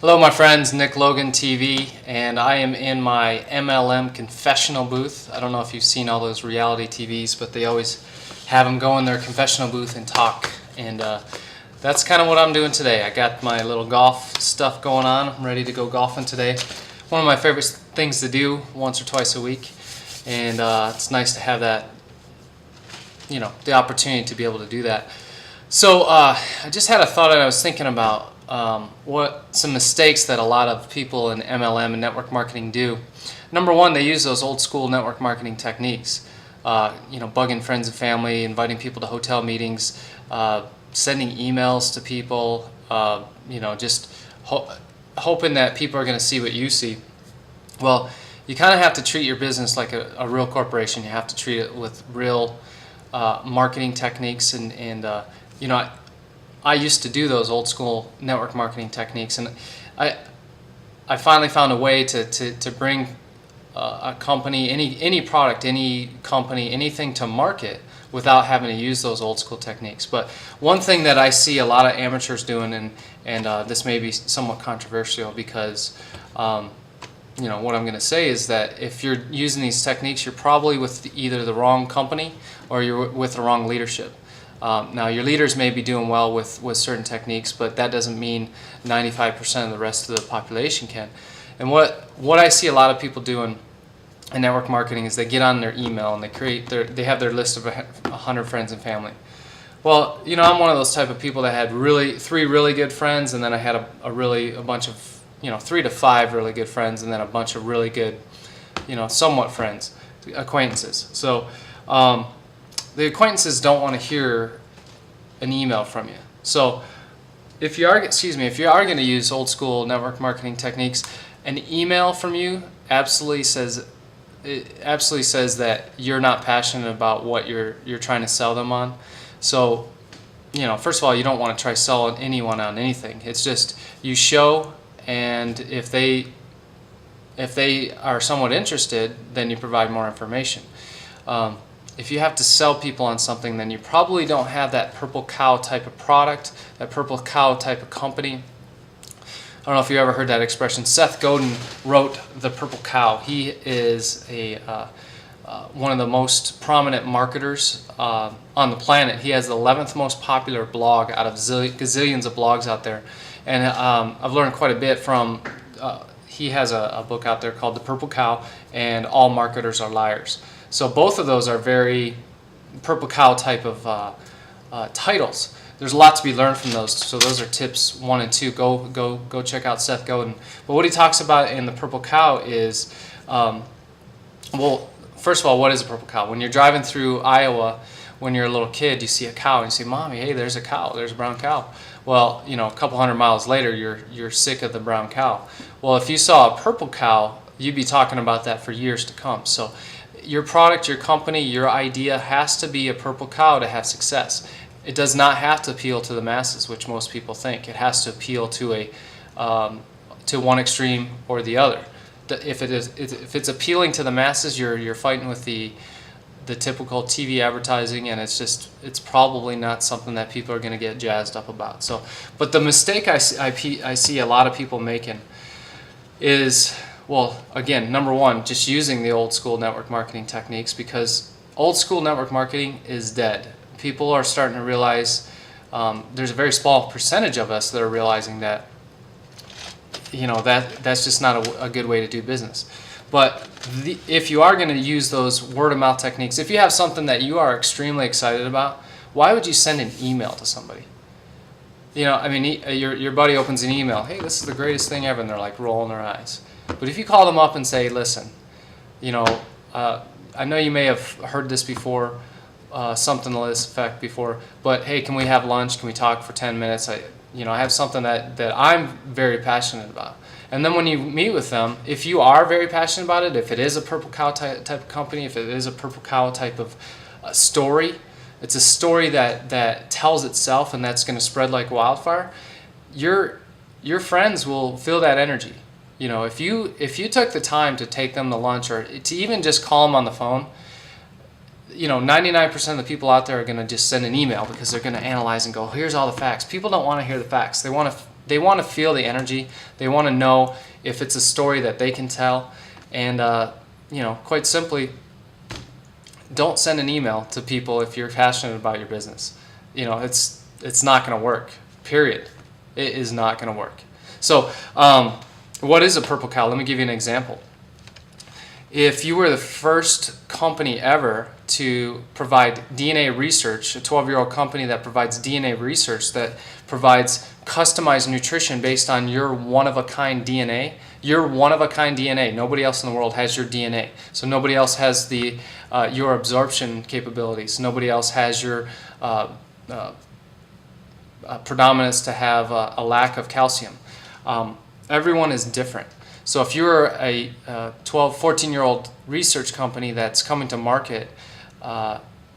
Hello my friends, Nick Logan TV, and I am in my MLM confessional booth. I don't know if you've seen all those reality TVs, but they always have them go in their confessional booth and talk, and that's kind of what I'm doing today. I got my little golf stuff going on. I'm ready to go golfing today. One of my favorite things to do once or twice a week, and it's nice to have that, you know, the opportunity to be able to do that. So I just had a thought that I was thinking about. What some mistakes that a lot of people in MLM and network marketing do. Number one, they use those old school network marketing techniques. You know, bugging friends and family, inviting people to hotel meetings, sending emails to people, you know, just hoping that people are going to see what you see. Well, you kind of have to treat your business like a real corporation. You have to treat it with real marketing techniques, and you know, I used to do those old school network marketing techniques, and I finally found a way to bring a company, any product, any company, anything to market without having to use those old school techniques. But one thing that I see a lot of amateurs doing, and this may be somewhat controversial because you know, what I'm going to say is that if you're using these techniques, you're probably with either the wrong company or you're with the wrong leadership. Now, your leaders may be doing well with certain techniques, but that doesn't mean 95% of the rest of the population can. And what I see a lot of people doing in network marketing is they get on their email and they have their list of 100 friends and family. Well, you know, I'm one of those type of people that had three really good friends, and then I had a bunch of, you know, 3 to 5 really good friends, and then a bunch of really good, you know, somewhat friends, acquaintances. So the acquaintances don't want to hear an email from you. So if you are going to use old school network marketing techniques, an email from you absolutely says that you're not passionate about what you're trying to sell them on. So, you know, first of all, you don't want to try selling anyone on anything. It's just you show, and if they are somewhat interested, then you provide more information. If you have to sell people on something, then you probably don't have that purple cow type of product, that purple cow type of company. I don't know if you ever heard that expression. Seth Godin wrote The Purple Cow. He is one of the most prominent marketers on the planet. He has the 11th most popular blog out of gazillions of blogs out there. And I've learned quite a bit from, he has a book out there called The Purple Cow and All Marketers Are Liars. So both of those are very purple cow type of titles. There's a lot to be learned from those. So those are tips 1 and 2. Go check out Seth Godin. But what he talks about in The Purple Cow is, well, first of all, what is a purple cow? When you're driving through Iowa, when you're a little kid, you see a cow and you say, "Mommy, hey, there's a cow. There's a brown cow." Well, you know, a couple hundred miles later, you're sick of the brown cow. Well, if you saw a purple cow, you'd be talking about that for years to come. So your product, your company, your idea has to be a purple cow to have success. It does not have to appeal to the masses, which most people think. It has to appeal to to one extreme or the other. If it's appealing to the masses, you're fighting with the typical TV advertising, and it's probably not something that people are going to get jazzed up about. So, but the mistake I see a lot of people making is, well, again, number one, just using the old school network marketing techniques, because old school network marketing is dead. People are starting to realize, there's a very small percentage of us that are realizing that, you know, that's just not a good way to do business. But if you are going to use those word of mouth techniques, if you have something that you are extremely excited about, why would you send an email to somebody? You know, I mean, your buddy opens an email, "Hey, this is the greatest thing ever," and they're like rolling their eyes. But if you call them up and say, "Listen, you know, I know you may have heard this before, something to this effect before, but hey, can we have lunch? Can we talk for 10 minutes? I have something that I'm very passionate about." And then when you meet with them, if you are very passionate about it, if it is a purple cow type of company, if it is a purple cow type of story, it's a story that tells itself, and that's going to spread like wildfire. Your friends will feel that energy. You know, if you took the time to take them to lunch, or to even just call them on the phone, you know, 99% of the people out there are going to just send an email because they're going to analyze and go, "Here's all the facts." People don't want to hear the facts. They want to They want to feel the energy. They want to know if it's a story that they can tell. And, quite simply, don't send an email to people if you're passionate about your business. It's not going to work, period. It is not going to work. So what is a purple cow? Let me give you an example. If you were the first company ever to provide DNA research, a 12-year-old company that provides DNA research, that provides customized nutrition based on your one-of-a-kind DNA, your one-of-a-kind DNA, nobody else in the world has your DNA. So nobody else has your absorption capabilities. Nobody else has your predominance to have a lack of calcium. Everyone is different. So if you're a 12, 14-year-old research company that's coming to market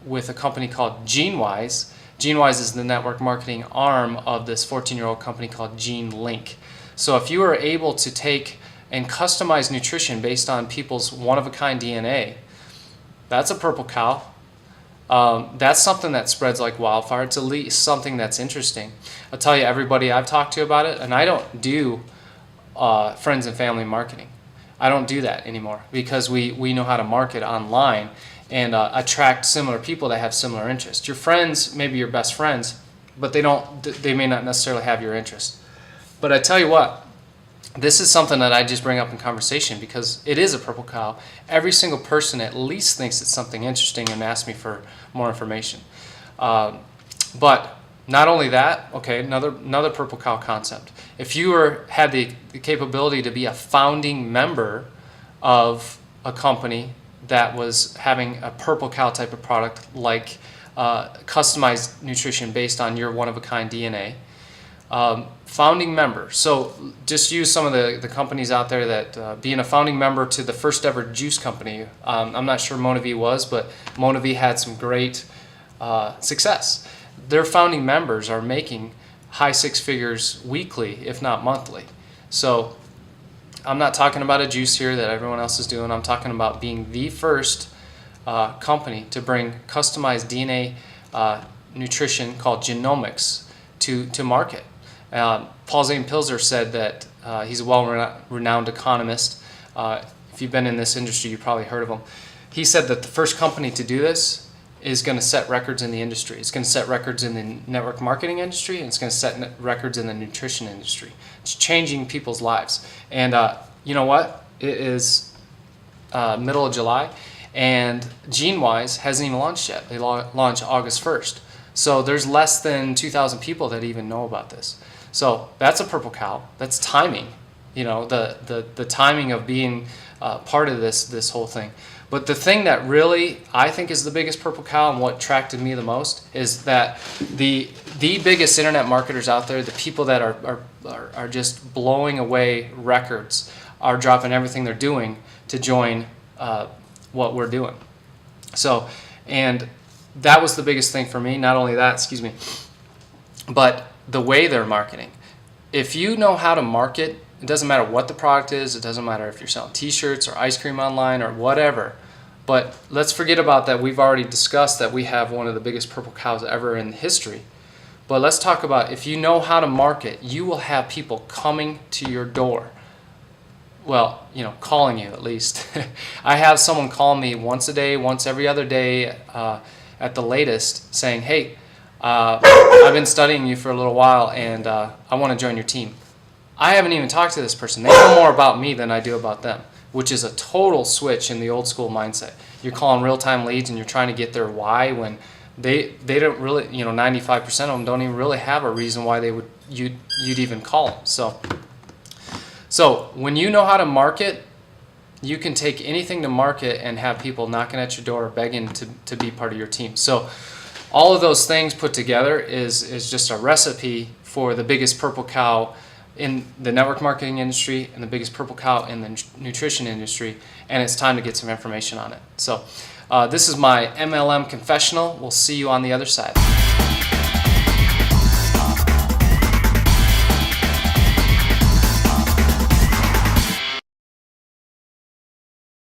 with a company called genewize, genewize is the network marketing arm of this 14-year-old company called GeneLink. So if you are able to take and customize nutrition based on people's one-of-a-kind DNA, that's a purple cow. That's something that spreads like wildfire. It's at least something that's interesting. I'll tell you, everybody I've talked to about it, and I don't do friends and family marketing. I don't do that anymore because we know how to market online and attract similar people that have similar interests. Your friends may be your best friends, but they may not necessarily have your interest. But I tell you what, this is something that I just bring up in conversation because it is a purple cow. Every single person at least thinks it's something interesting and asks me for more information. But not only that, okay, another purple cow concept. If you had the capability to be a founding member of a company that was having a purple cow type of product, like customized nutrition based on your one-of-a-kind DNA, founding member. So just use some of the companies out there that being a founding member to the first ever juice company. I'm not sure MonaV was, but MonaV had some great success. Their founding members are making high six figures weekly, if not monthly. So I'm not talking about a juice here that everyone else is doing. I'm talking about being the first company to bring customized DNA nutrition called genomics to market. Paul Zane Pilzer said that he's a well-renowned economist. If you've been in this industry, you've probably heard of him. He said that the first company to do this is going to set records in the industry. It's going to set records in the network marketing industry, and it's going to set records in the nutrition industry. It's changing people's lives. And you know what? It is middle of July, and genewize hasn't even launched yet. They launch August 1st. So there's less than 2,000 people that even know about this. So that's a purple cow. That's timing. The timing of being part of this whole thing. But the thing that really I think is the biggest purple cow and what attracted me the most is that the biggest internet marketers out there, the people that are just blowing away records, are dropping everything they're doing to join what we're doing. So, and that was the biggest thing for me. Not only that, but the way they're marketing. If you know how to market, it doesn't matter what the product is. It doesn't matter if you're selling t-shirts or ice cream online or whatever. But let's forget about that. We've already discussed that we have one of the biggest purple cows ever in history. But let's talk about if you know how to market, you will have people coming to your door. Well, calling you at least. I have someone call me once a day, once every other day at the latest saying, hey, I've been studying you for a little while and I want to join your team. I haven't even talked to this person. They know more about me than I do about them, which is a total switch in the old school mindset. You're calling real-time leads and you're trying to get their why when they don't really, 95% of them don't even really have a reason why you'd even call them. So when you know how to market, you can take anything to market and have people knocking at your door begging to be part of your team. So all of those things put together is just a recipe for the biggest purple cow in the network marketing industry and the biggest purple cow in the nutrition industry, and it's time to get some information on it. So this is my MLM confessional. We'll see you on the other side.